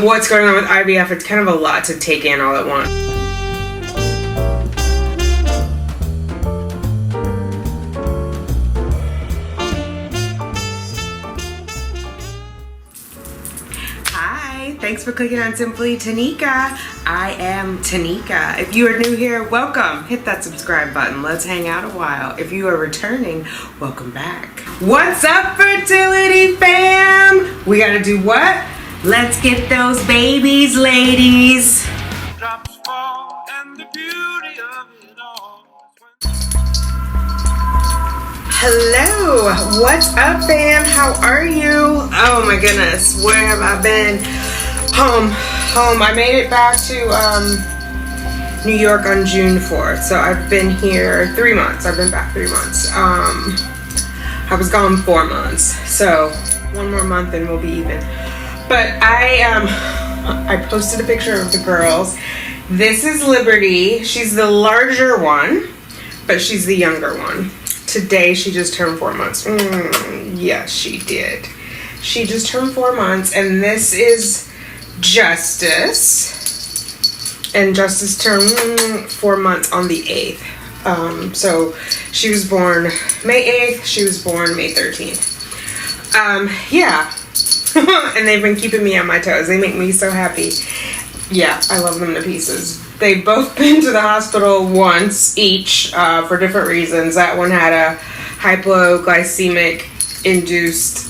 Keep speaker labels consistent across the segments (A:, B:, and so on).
A: what's going on with IVF. It's kind of a lot to take in all at once. Thanks for clicking on Simply Tanika. I am Tanika. If you are new here, welcome. Hit that subscribe button. Let's hang out a while. If you are returning, welcome back. What's up, fertility fam? We gotta do what? Let's get those babies, ladies. Drops fall and the beauty of it all. Hello, what's up, fam? How are you? Oh my goodness, where have I been? Home. I made it back to New York on June 4th. So I've been here 3 months. I've been back 3 months. I was gone 4 months. So 1 more month and we'll be even. But I posted a picture of the girls. This is Liberty. She's the larger one, but she's the younger one. Today she just turned 4 months. Yes, she did. She just turned 4 months, and this is Justice, and Justice turned 4 months on the 8th. So she was born May 8th, she was born May 13th. Yeah. And they've been keeping me on my toes. They make me so happy. Yeah, I love them to pieces. They've both been to the hospital once each for different reasons. That one had a hypoglycemic induced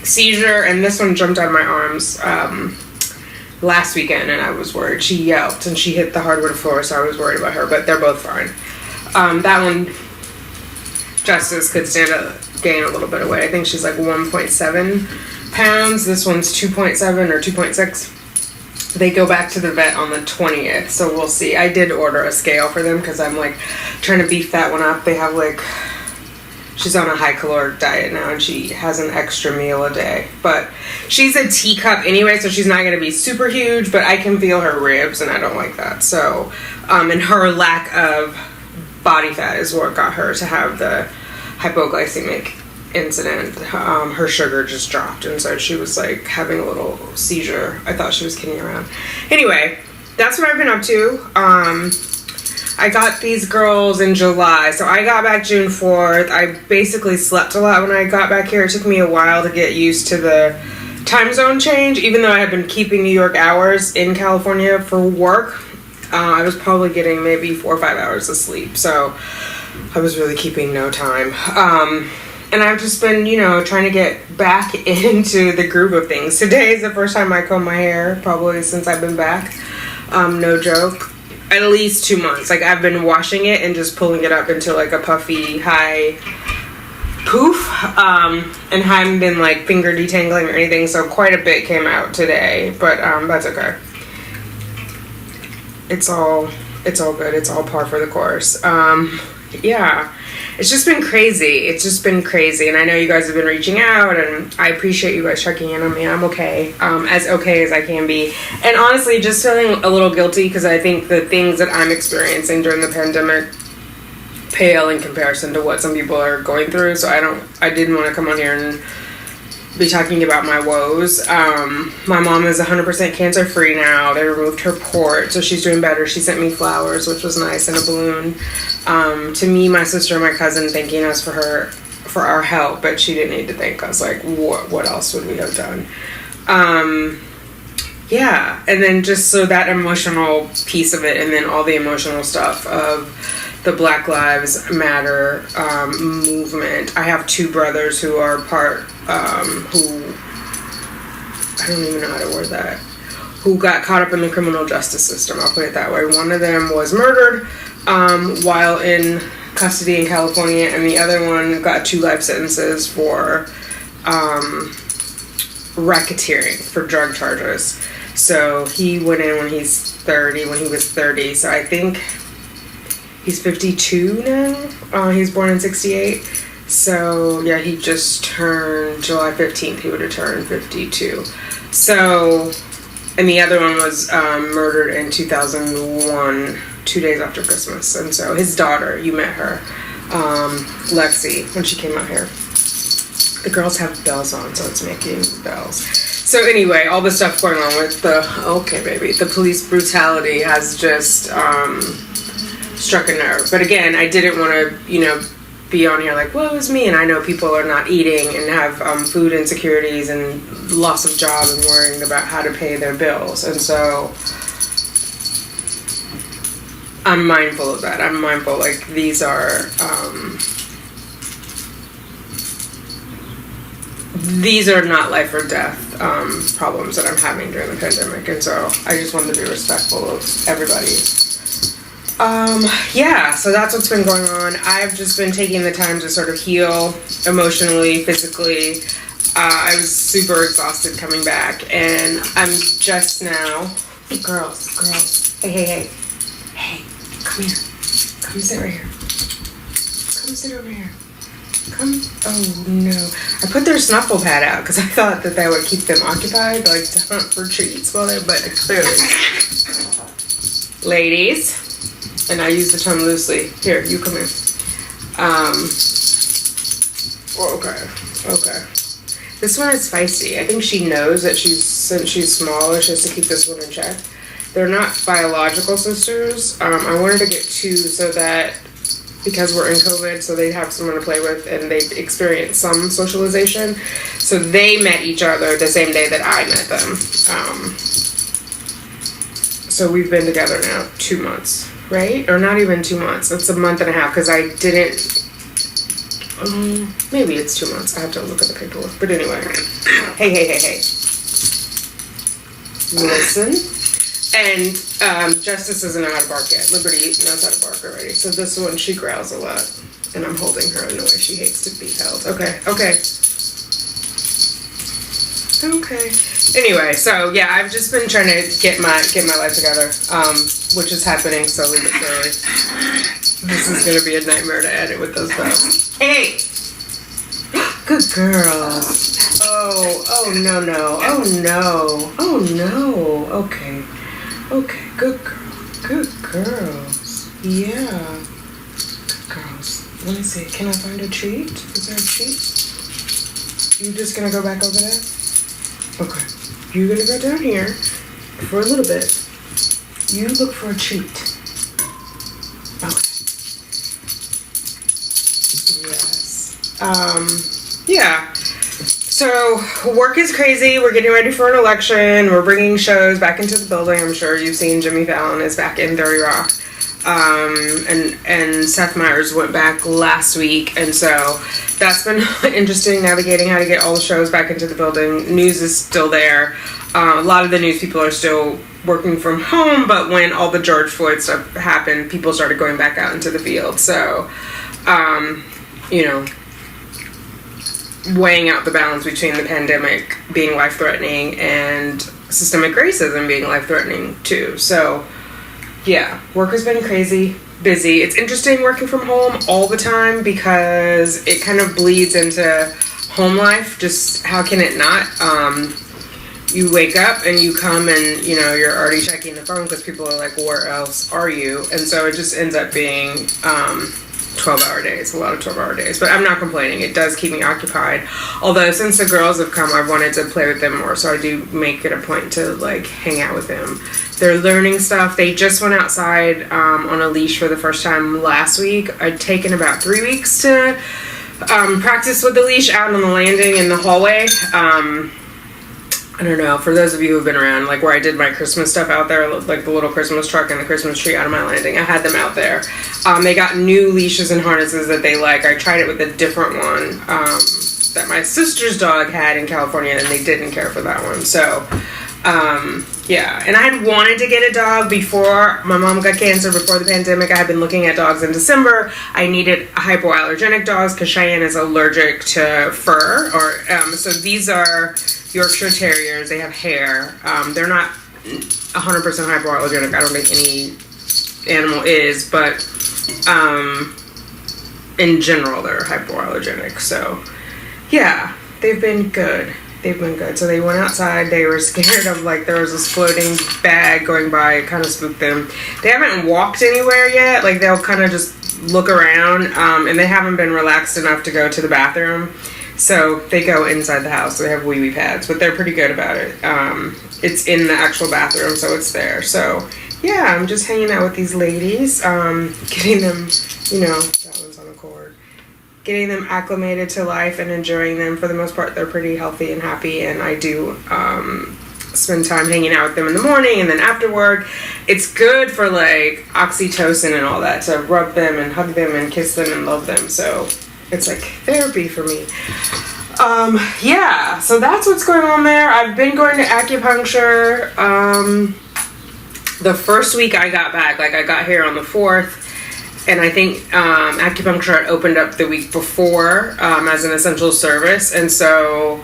A: seizure, and this one jumped out of my arms last weekend, and I was worried. She yelped and she hit the hardwood floor, so I was worried about her, but they're both fine. That one, Justice, could gain a little bit of weight. I think she's like 1.7 pounds. This one's 2.7 or 2.6. They go back to the vet on the 20th, so we'll see. I did order a scale for them because I'm like trying to beef that one up. They have like, she's on a high caloric diet now, and she has an extra meal a day. But she's a teacup anyway, so she's not going to be super huge, but I can feel her ribs, and I don't like that. So, and her lack of body fat is what got her to have the hypoglycemic incident. Her sugar just dropped, and so she was like having a little seizure. I thought she was kidding around. Anyway, that's what I've been up to. I got these girls in July, so I got back June 4th. I basically slept a lot when I got back here. It took me a while to get used to the time zone change, even though I had been keeping New York hours in California for work. I was probably getting maybe 4 or 5 hours of sleep, so I was really keeping no time. And I've just been, trying to get back into the groove of things. Today is the first time I comb my hair, probably since I've been back. No joke. At least 2 months. Like, I've been washing it and just pulling it up into like a puffy high poof, and haven't been like finger detangling or anything, so quite a bit came out today, but that's okay. It's all good. It's all par for the course. Yeah, it's just been crazy, and I know you guys have been reaching out, and I appreciate you guys checking in on me. I'm okay, as okay as I can be, and honestly just feeling a little guilty because I think the things that I'm experiencing during the pandemic pale in comparison to what some people are going through, so I didn't want to come on here and be talking about my woes. My mom is 100% cancer free now. They removed her port, so she's doing better. She sent me flowers, which was nice, and a balloon. To me, my sister, and my cousin thanking us for our help, but she didn't need to thank us. Like, what else would we have done? Yeah, and then just so that emotional piece of it, and then all the emotional stuff of the Black Lives Matter movement. I have 2 brothers who are who, I don't even know how to word that, who got caught up in the criminal justice system, I'll put it that way. One of them was murdered while in custody in California, and the other one got 2 life sentences for racketeering, for drug charges. So he went in when he was 30, so I think he's 52 now. He's born in 68. So, yeah, he just turned July 15th. He would have turned 52. So, and the other one was murdered in 2001, 2 days after Christmas. And so his daughter, you met her, Lexi, when she came out here. The girls have bells on, so it's making bells. So anyway, all the stuff going on with the police brutality has just struck a nerve. But again, I didn't want to, be on here like, woe is me. And I know people are not eating and have food insecurities and loss of job and worrying about how to pay their bills. And so I'm mindful of that. I'm mindful, like, these are not life or death problems that I'm having during the pandemic, and so I just wanted to be respectful of everybody. So that's what's been going on. I've just been taking the time to sort of heal emotionally, physically. I was super exhausted coming back, and I'm just now... Girls. Hey, come here. Come sit right here. Come sit over here. Oh no. I put their snuffle pad out because I thought that would keep them occupied, like to hunt for treats but clearly. Ladies, and I use the term loosely. Here, you come here. Okay. This one is feisty. I think she knows that since she's smaller, she has to keep this one in check. They're not biological sisters. I wanted to get two so that, because we're in COVID, so they'd have someone to play with and they'd experience some socialization. So they met each other the same day that I met them. So we've been together now 2 months, right? Or not even 2 months. It's a month and a half because I didn't... maybe it's 2 months. I have to look at the paperwork. But anyway. Hey. Listen. And Justice doesn't know how to bark yet. Liberty knows how to bark already. So this one, she growls a lot. And I'm holding her in the way she hates to be held. Okay. Anyway, so yeah, I've just been trying to get my life together, which is happening slowly but surely. This is going to be a nightmare to edit with those bells. Hey! Good girl. Oh, no. Okay, good girls. Yeah. Good girls. Let me see. Can I find a treat? Is there a treat? You just gonna go back over there? Okay. You're gonna go down here for a little bit. You look for a treat. Okay. Yes. Yeah. So, work is crazy. We're getting ready for an election. We're bringing shows back into the building. I'm sure you've seen Jimmy Fallon is back in 30 Rock. And Seth Meyers went back last week. And so, that's been interesting, navigating how to get all the shows back into the building. News is still there. A lot of the news people are still working from home. But when all the George Floyd stuff happened, people started going back out into the field. So, weighing out the balance between the pandemic being life-threatening and systemic racism being life-threatening too. So yeah, work has been crazy, busy. It's interesting working from home all the time because it kind of bleeds into home life. Just how can it not? You wake up and you come and you're already checking the phone because people are like, where else are you? And so it just ends up being 12-hour days, a lot of 12-hour days. But I'm not complaining. It does keep me occupied. Although since the girls have come, I've wanted to play with them more. So I do make it a point to hang out with them. They're learning stuff. They just went outside on a leash for the first time last week. I'd taken about 3 weeks to practice with the leash out on the landing in the hallway. I don't know, for those of you who've been around, where I did my Christmas stuff out there, the little Christmas truck and the Christmas tree out of my landing, I had them out there. They got new leashes and harnesses that they like. I tried it with a different one that my sister's dog had in California, and they didn't care for that one. So, yeah. And I had wanted to get a dog before my mom got cancer, before the pandemic. I had been looking at dogs in December. I needed hypoallergenic dogs because Cheyenne is allergic to fur. So these are Yorkshire Terriers. They have hair. They're not 100% hypoallergenic. I don't think any animal is, but in general, they're hypoallergenic. So, yeah, they've been good. So they went outside. They were scared of there was this floating bag going by. It kind of spooked them. They haven't walked anywhere yet. They'll kind of just look around, and they haven't been relaxed enough to go to the bathroom. So they go inside the house. So they have wee pads, but they're pretty good about it. It's in the actual bathroom, so it's there. So yeah, I'm just hanging out with these ladies, getting them, that one's on the cord, getting them acclimated to life and enjoying them. For the most part, they're pretty healthy and happy, and I do spend time hanging out with them in the morning and then after work. It's good for like oxytocin and all that, to rub them and hug them and kiss them and love them. So it's like therapy for me. Yeah, so that's what's going on there. I've been going to acupuncture. The first week I got back, like I got here on the 4th, and I think acupuncture had opened up the week before as an essential service, and so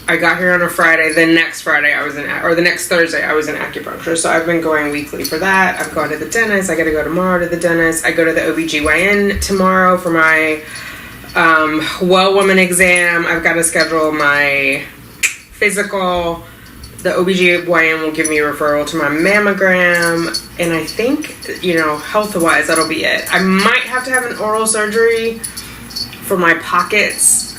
A: I got here on a Friday. The next Friday the next Thursday I was in acupuncture. So I've been going weekly for that. I've gone to the dentist. I got to go tomorrow to the dentist. I go to the OBGYN tomorrow for my well woman exam. I've got to schedule my physical. The OBGYN will give me a referral to my mammogram, and I think, health-wise, that'll be it. I might have to have an oral surgery for my pockets,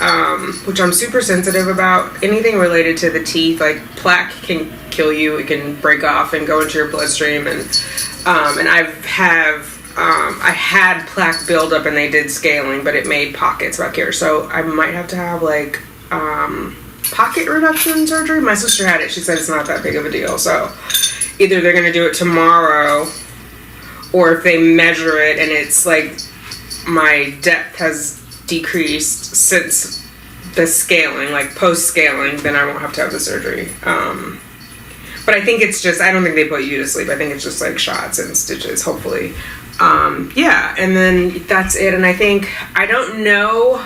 A: which I'm super sensitive about. Anything related to the teeth, like plaque can kill you. It can break off and go into your bloodstream, and I had plaque buildup, and they did scaling, but it made pockets back here, so I might have to have like pocket reduction surgery. My sister had it. She said it's not that big of a deal. So either they're going to do it tomorrow, or if they measure it and it's like my depth has decreased since the scaling, like post scaling, then I won't have to have the surgery. But I think it's just, I don't think they put you to sleep. I think it's just like shots and stitches, hopefully. Yeah, and then that's it. And I don't know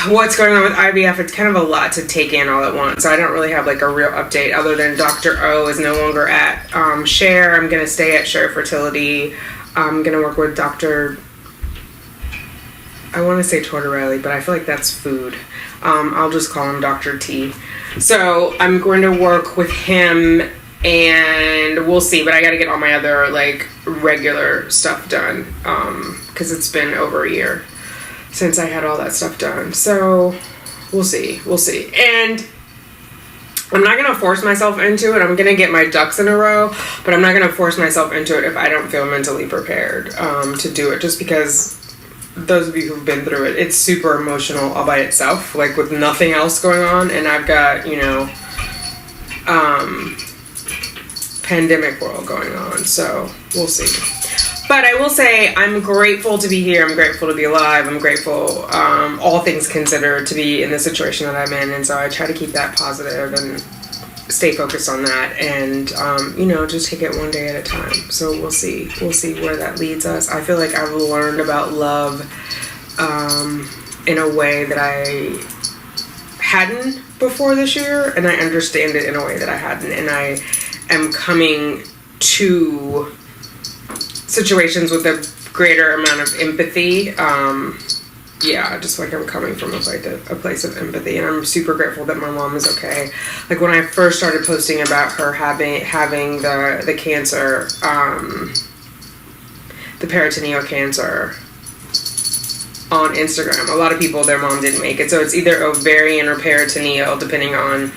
A: what's going on with IVF. It's kind of a lot to take in all at once, so I don't really have like a real update other than Dr. O is no longer at Share. I'm going to stay at Share Fertility. I'm going to work with Dr. I want to say Tortorelli, but I feel like that's food. I'll just call him Dr. T. So I'm going to work with him, and we'll see, but I got to get all my other like regular stuff done because it's been over a year since I had all that stuff done. So we'll see. And I'm not going to force myself into it. I'm going to get my ducks in a row, but I'm not going to force myself into it if I don't feel mentally prepared to do it, just because those of you who've been through it, it's super emotional all by itself, like with nothing else going on. And I've got, pandemic world going on. So we'll see. But I will say I'm grateful to be here. I'm grateful to be alive. I'm grateful, all things considered, to be in the situation that I'm in. And so I try to keep that positive and stay focused on that, and just take it one day at a time. So we'll see where that leads us. I feel like I've learned about love in a way that I hadn't before this year, and I understand it in a way that I hadn't, and I am coming to situations with a greater amount of empathy. Just like I'm coming from a place of empathy, and I'm super grateful that my mom is okay. Like when I first started posting about her having the cancer, the peritoneal cancer on Instagram, a lot of people, their mom didn't make it. So it's either ovarian or peritoneal, depending on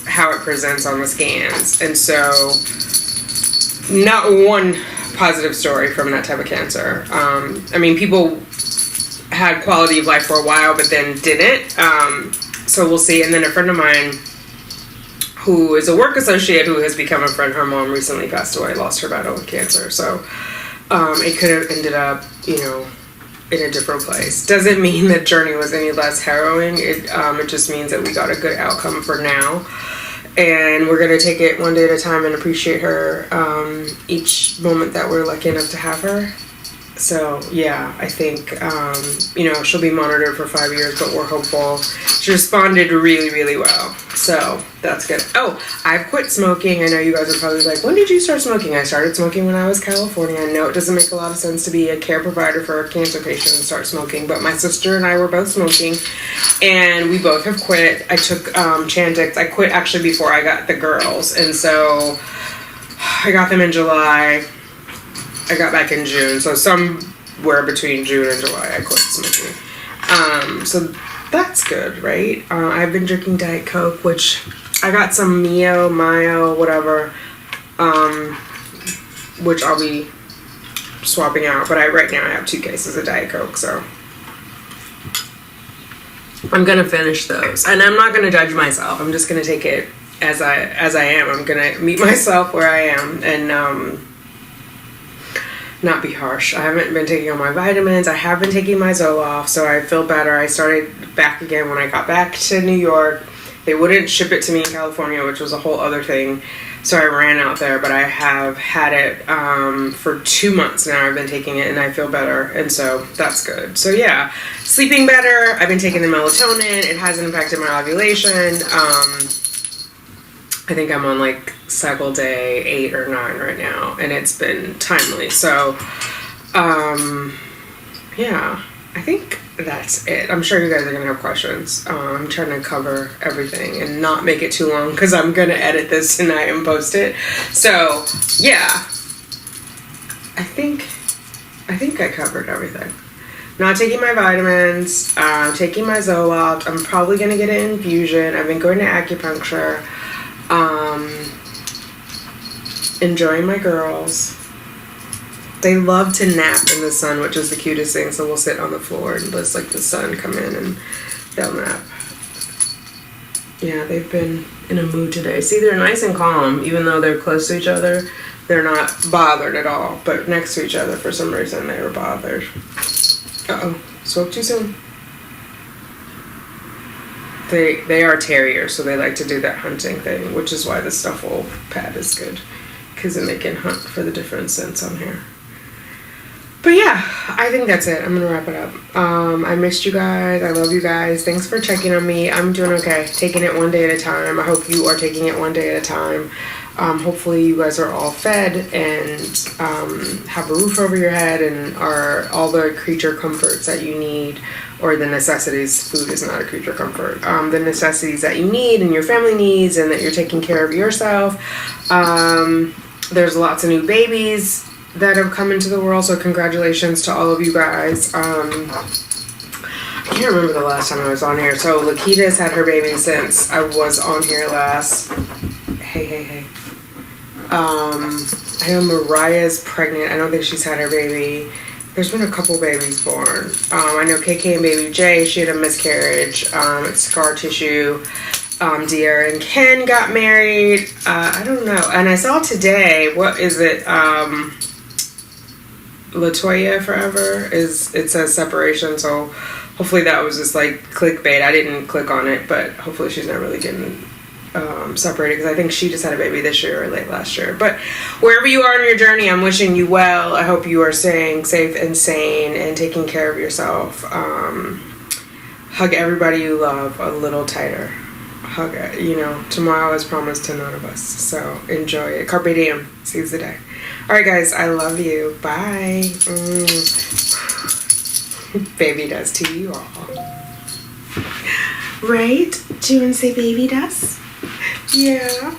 A: how it presents on the scans. And so not one positive story from that type of cancer. People had quality of life for a while, but then didn't. So we'll see. And then a friend of mine who is a work associate who has become a friend, her mom recently passed away, lost her battle with cancer. So it could have ended up, in a different place. Doesn't mean the journey was any less harrowing. It just means that we got a good outcome for now. And we're going to take it one day at a time and appreciate her each moment that we're lucky enough to have her. So, yeah, I think, she'll be monitored for 5 years, but we're hopeful. She responded really, really well. So, that's good. Oh, I've quit smoking. I know you guys are probably like, when did you start smoking? I started smoking when I was in California. I know it doesn't make a lot of sense to be a care provider for a cancer patient and start smoking, but my sister and I were both smoking, and we both have quit. I took Chantix. I quit actually before I got the girls, and so I got them in July. I got back in June, so somewhere between June and July I quit smoking. So that's good, right? I've been drinking Diet Coke, which I got some Mayo, whatever, which I'll be swapping out. But right now I have 2 cases of Diet Coke, so I'm gonna finish those, and I'm not gonna judge myself. I'm just gonna take it as I am. I'm gonna meet myself where I am, and not be harsh. I haven't been taking all my vitamins. I have been taking my Zoloft, so I feel better. I started back again when I got back to New York. They wouldn't ship it to me in California, which was a whole other thing, so I ran out there, but I have had it for 2 months now. I've been taking it, and I feel better, and so that's good. So yeah, sleeping better. I've been taking the melatonin. It hasn't impacted my ovulation. I think I'm on like cycle day 8 or 9 right now, and it's been timely. So, yeah, I think that's it. I'm sure you guys are gonna have questions. I'm trying to cover everything and not make it too long because I'm gonna edit this tonight and post it. So, yeah, I think I covered everything. Not taking my vitamins, taking my Zoloft. I'm probably gonna get an infusion. I've been going to acupuncture. Enjoying my girls. They love to nap in the sun, which is the cutest thing. So we'll sit on the floor and let like the sun come in and they'll nap. Yeah, they've been in a mood today. See, they're nice and calm, even though they're close to each other. They're not bothered at all, but next to each other for some reason they were bothered. Uh-oh, spoke too soon. They are terriers, so they like to do that hunting thing, which is why the Snuffle pad is good, because then they can hunt for the different scents on here. But yeah, I think that's it. I'm gonna wrap it up. I missed you guys. I love you guys. Thanks for checking on me. I'm doing okay. Taking it one day at a time. I hope you are taking it one day at a time. Hopefully you guys are all fed and have a roof over your head and are all the creature comforts that you need, or the necessities. Food is not a creature comfort. The necessities that you need and your family needs, and that you're taking care of yourself. There's lots of new babies that have come into the world, so congratulations to all of you guys. I can't remember the last time I was on here. So Lakita's had her baby since I was on here last. Hey. I know Mariah's pregnant. I don't think she's had her baby. There's been a couple babies born. I know KK and baby J, she had a miscarriage. It's scar tissue. Dear and Ken got married. I don't know. And I saw today, what is it? Latoya Forever it says separation. So hopefully that was just like clickbait. I didn't click on it, but hopefully she's not really getting separated, because I think she just had a baby this year or late last year. But wherever you are in your journey, I'm wishing you well. I hope you are staying safe and sane and taking care of yourself. Hug everybody you love a little tighter. Hug it. You know, tomorrow is promised to none of us, so enjoy it. Carpe diem. Seize the day. All right, guys, I love you. Bye. Baby does to you all. Right? Do you want to say baby does? Yeah.